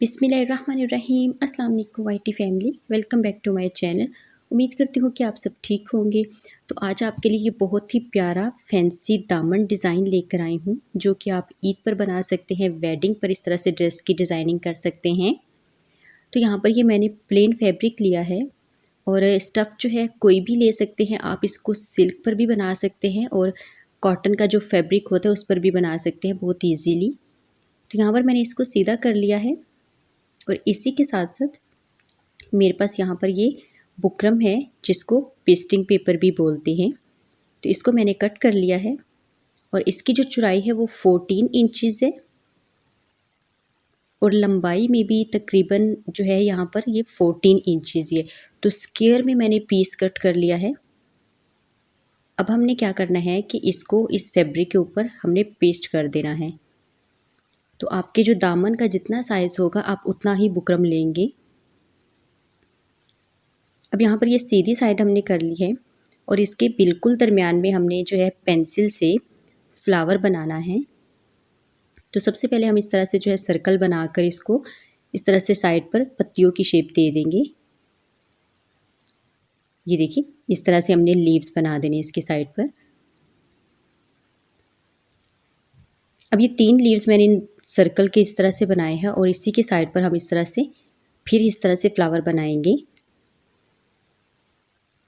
बिस्मिल्लाहिर्रहमानिर्रहीम। अस्सलाम वालेकुम YT family, welcome back to my channel. उम्मीद करती हूँ कि आप सब ठीक होंगे। तो आज आपके लिए ये बहुत ही प्यारा फैंसी दामन डिज़ाइन लेकर आई हूँ, जो कि आप ईद पर बना सकते हैं, वेडिंग पर इस तरह से ड्रेस की डिज़ाइनिंग कर सकते हैं। तो यहाँ पर ये मैंने प्लेन फैब्रिक लिया है और स्टफ़ जो है कोई भी ले सकते हैं आप। इसको सिल्क पर भी बना सकते हैं और कॉटन का जो फैब्रिक होता है उस पर भी बना सकते हैं बहुत ईजीली। तो यहाँ पर मैंने इसको सीधा कर लिया है और इसी के साथ साथ मेरे पास यहाँ पर ये बुकरम है, जिसको पेस्टिंग पेपर भी बोलते हैं। तो इसको मैंने कट कर लिया है और इसकी जो चौड़ाई है वो 14 इंचज़ है और लंबाई में भी तकरीबन जो है यहाँ पर ये 14 इंचज़ है। तो स्क्वायर में मैंने पीस कट कर लिया है। अब हमने क्या करना है कि इसको इस फैब्रिक के ऊपर हमने पेस्ट कर देना है। तो आपके जो दामन का जितना साइज़ होगा आप उतना ही बुकरम लेंगे। अब यहाँ पर ये सीधी साइड हमने कर ली है और इसके बिल्कुल दरमियान में हमने जो है पेंसिल से फ्लावर बनाना है। तो सबसे पहले हम इस तरह से जो है सर्कल बनाकर इसको इस तरह से साइड पर पत्तियों की शेप दे देंगे। ये देखिए, इस तरह से हमने लीव्स बना देने इसकी साइड पर। अब ये 3 लीव्स मैंने सर्कल के इस तरह से बनाए हैं और इसी के साइड पर हम इस तरह से फिर इस तरह से फ्लावर बनाएंगे।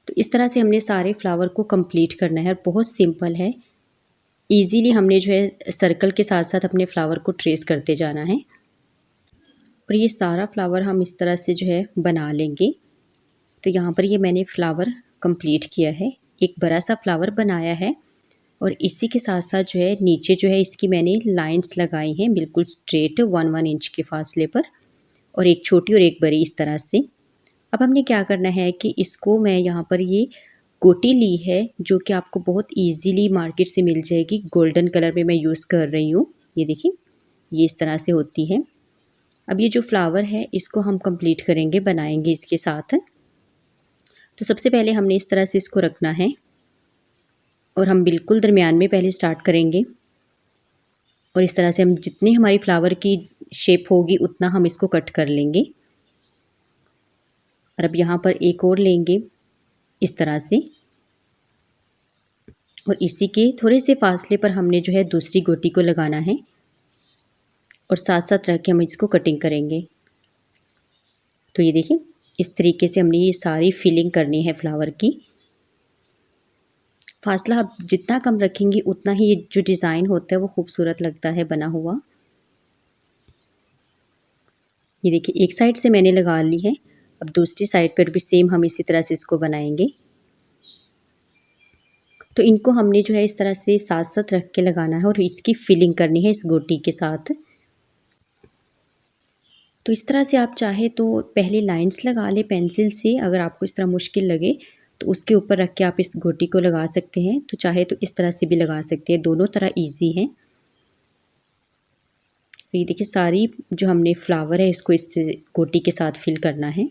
तो इस तरह से हमने सारे फ्लावर को कंप्लीट करना है और बहुत सिंपल है। इजीली हमने जो है सर्कल के साथ साथ अपने फ्लावर को ट्रेस करते जाना है और ये सारा फ्लावर हम इस तरह से जो है बना लेंगे। तो यहाँ पर ये मैंने फ्लावर कंप्लीट किया है, एक बड़ा सा फ्लावर बनाया है और इसी के साथ साथ जो है नीचे जो है इसकी मैंने लाइंस लगाई हैं बिल्कुल स्ट्रेट 1-1 इंच के फासले पर, और एक छोटी और एक बड़ी इस तरह से। अब हमने क्या करना है कि इसको मैं यहाँ पर ये गोटी ली है जो कि आपको बहुत इजीली मार्केट से मिल जाएगी। गोल्डन कलर में मैं यूज़ कर रही हूँ। ये देखिए, ये इस तरह से होती है। अब ये जो फ्लावर है इसको हम कंप्लीट करेंगे, बनाएंगे इसके साथ। तो सबसे पहले हमने इस तरह से इसको रखना है और हम बिल्कुल दरमियान में पहले स्टार्ट करेंगे और इस तरह से हम जितनी हमारी फ्लावर की शेप होगी उतना हम इसको कट कर लेंगे। और अब यहाँ पर एक और लेंगे इस तरह से और इसी के थोड़े से फासले पर हमने जो है दूसरी गोटी को लगाना है और साथ साथ रख के हम इसको कटिंग करेंगे। तो ये देखिए, इस तरीके से हमने ये सारी फिलिंग करनी है फ्लावर की। फासला आप जितना कम रखेंगे उतना ही ये जो डिज़ाइन होता है वो खूबसूरत लगता है बना हुआ। ये देखिए, एक साइड से मैंने लगा ली है, अब दूसरी साइड पर भी सेम हम इसी तरह से इसको बनाएंगे। तो इनको हमने जो है इस तरह से साथ साथ रख के लगाना है और इसकी फिलिंग करनी है इस गोटी के साथ। तो इस तरह से आप चाहे तो पहले लाइंस लगा लें पेंसिल से, अगर आपको इस तरह मुश्किल लगे तो उसके ऊपर रख के आप इस गोटी को लगा सकते हैं। तो चाहे तो इस तरह से भी लगा सकते हैं, दोनों तरह ईजी है। तो ये देखिए, सारी जो हमने फ्लावर है इसको इस गोटी के साथ फिल करना है।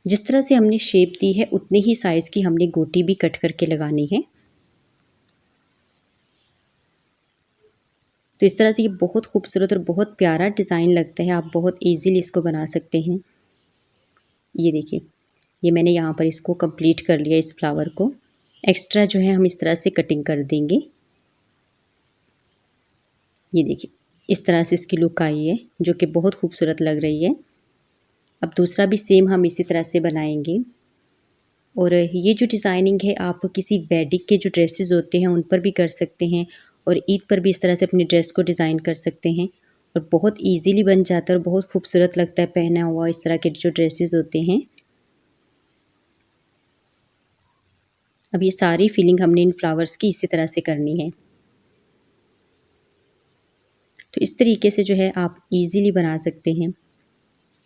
जिस तरह से हमने शेप दी है उतने ही साइज़ की हमने गोटी भी कट करके लगानी है। तो इस तरह से ये बहुत खूबसूरत और बहुत प्यारा डिज़ाइन लगता है, आप बहुत इजीली इसको बना सकते हैं। ये देखिए, ये मैंने यहाँ पर इसको कंप्लीट कर लिया। इस फ्लावर को एक्स्ट्रा जो है हम इस तरह से कटिंग कर देंगे। ये देखिए, इस तरह से इसकी लुक आई है जो कि बहुत खूबसूरत लग रही है। अब दूसरा भी सेम हम इसी तरह से बनाएंगे और ये जो डिज़ाइनिंग है आप किसी वेडिंग के जो ड्रेसेस होते हैं उन पर भी कर सकते हैं और ईद पर भी इस तरह से अपनी ड्रेस को डिज़ाइन कर सकते हैं और बहुत इजीली बन जाता है और बहुत खूबसूरत लगता है पहना हुआ इस तरह के जो ड्रेसेस होते हैं। अब ये सारी फिलिंग हमने इन फ्लावर्स की इसी तरह से करनी है। तो इस तरीके से जो है आप इजीली बना सकते हैं।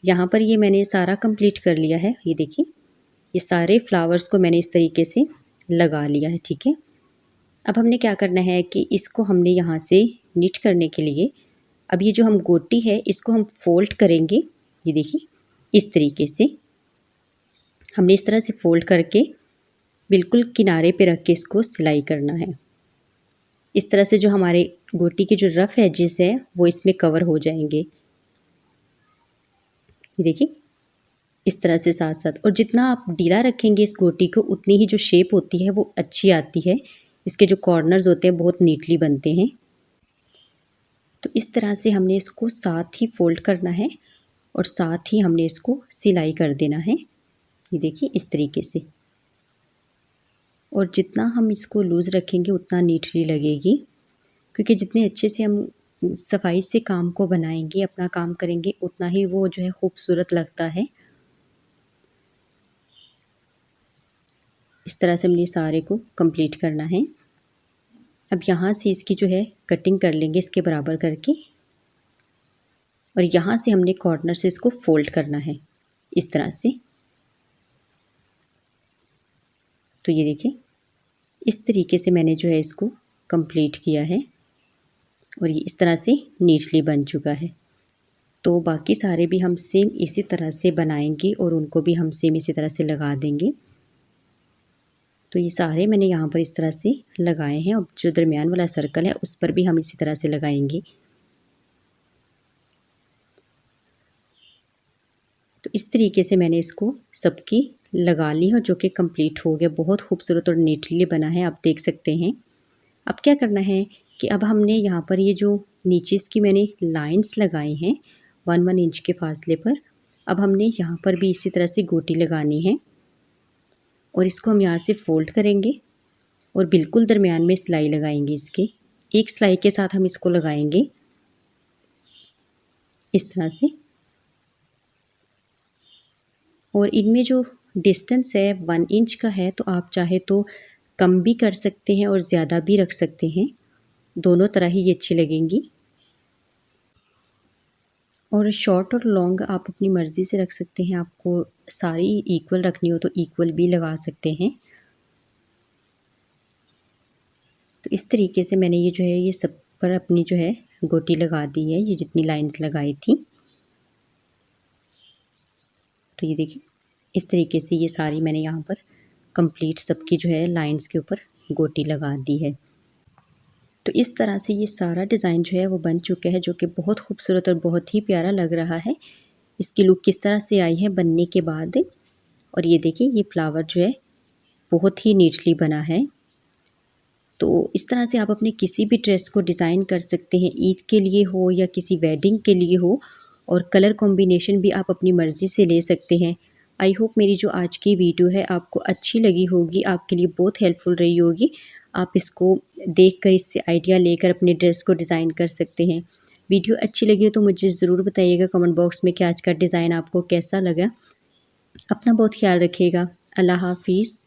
यहाँ पर ये मैंने सारा कंप्लीट कर लिया है। ये देखिए, ये सारे फ्लावर्स को मैंने इस तरीके से लगा लिया है। ठीक है, अब हमने क्या करना है कि इसको हमने यहाँ से निट करने के लिए अब ये जो हम गोटी है इसको हम फोल्ड करेंगे। ये देखिए, इस तरीके से हमने इस तरह से फोल्ड करके बिल्कुल किनारे पे रख के इसको सिलाई करना है। इस तरह से जो हमारे गोटी के जो रफ़ एजेस है वो इसमें कवर हो जाएंगे। ये देखिए इस तरह से साथ साथ, और जितना आप ढीला रखेंगे इस गोटी को उतनी ही जो शेप होती है वो अच्छी आती है। इसके जो कॉर्नर्स होते हैं बहुत नीटली बनते हैं। तो इस तरह से हमने इसको साथ ही फोल्ड करना है और साथ ही हमने इसको सिलाई कर देना है। ये देखिए इस तरीके से, और जितना हम इसको लूज़ रखेंगे उतना नीटली लगेगी, क्योंकि जितने अच्छे से हम सफाई से काम को बनाएंगे, अपना काम करेंगे, उतना ही वो जो है खूबसूरत लगता है। इस तरह से हमने सारे को कंप्लीट करना है। अब यहाँ से इसकी जो है कटिंग कर लेंगे इसके बराबर करके, और यहाँ से हमने कॉर्नर से इसको फोल्ड करना है इस तरह से। तो ये देखिए इस तरीके से मैंने जो है इसको कंप्लीट किया है, और ये इस तरह से नीचली बन चुका है। तो बाकी सारे भी हम सेम इसी तरह से बनाएंगे और उनको भी हम सेम इसी तरह से लगा देंगे। तो ये सारे मैंने यहाँ पर इस तरह से लगाए हैं। अब जो दरमियान वाला सर्कल है उस पर भी हम इसी तरह से लगाएंगे। तो इस तरीके से मैंने इसको सबकी लगा ली और जो कि कंप्लीट हो गया। बहुत खूबसूरत और नीटली बना है, आप देख सकते हैं। अब क्या करना है कि अब हमने यहाँ पर ये जो नीचे इसकी मैंने लाइंस लगाई हैं 1-1 इंच के फासले पर, अब हमने यहाँ पर भी इसी तरह से गोटी लगानी है और इसको हम यहाँ से फोल्ड करेंगे और बिल्कुल दरमियान में सिलाई लगाएंगे। इसके एक सिलाई के साथ हम इसको लगाएंगे इस तरह से, और इनमें जो डिस्टेंस है 1 इंच का है, तो आप चाहे तो कम भी कर सकते हैं और ज़्यादा भी रख सकते हैं, दोनों तरह ही ये अच्छी लगेंगी। और शॉर्ट और लॉन्ग आप अपनी मर्ज़ी से रख सकते हैं, आपको सारी इक्वल रखनी हो तो इक्वल भी लगा सकते हैं। तो इस तरीके से मैंने ये जो है ये सब पर अपनी जो है गोटी लगा दी है, ये जितनी लाइंस लगाई थी। तो ये देखिए इस तरीके से ये सारी मैंने यहाँ पर कंप्लीट सबकी जो है लाइंस के ऊपर गोटी लगा दी है। तो इस तरह से ये सारा डिज़ाइन जो है वो बन चुका है, जो कि बहुत खूबसूरत और बहुत ही प्यारा लग रहा है। इसकी लुक किस तरह से आई है बनने के बाद, और ये देखिए ये फ्लावर जो है बहुत ही नीटली बना है। तो इस तरह से आप अपने किसी भी ड्रेस को डिज़ाइन कर सकते हैं, ईद के लिए हो या किसी वेडिंग के लिए हो, और कलर कॉम्बिनेशन भी आप अपनी मर्ज़ी से ले सकते हैं। आई होप मेरी जो आज की वीडियो है आपको अच्छी लगी होगी, आपके लिए बहुत हेल्पफुल रही होगी। आप इसको देखकर इससे आइडिया लेकर अपने ड्रेस को डिज़ाइन कर सकते हैं। वीडियो अच्छी लगी हो तो मुझे ज़रूर बताइएगा कमेंट बॉक्स में कि आज का डिज़ाइन आपको कैसा लगा। अपना बहुत ख्याल रखिएगा। अल्लाह हाफिज़।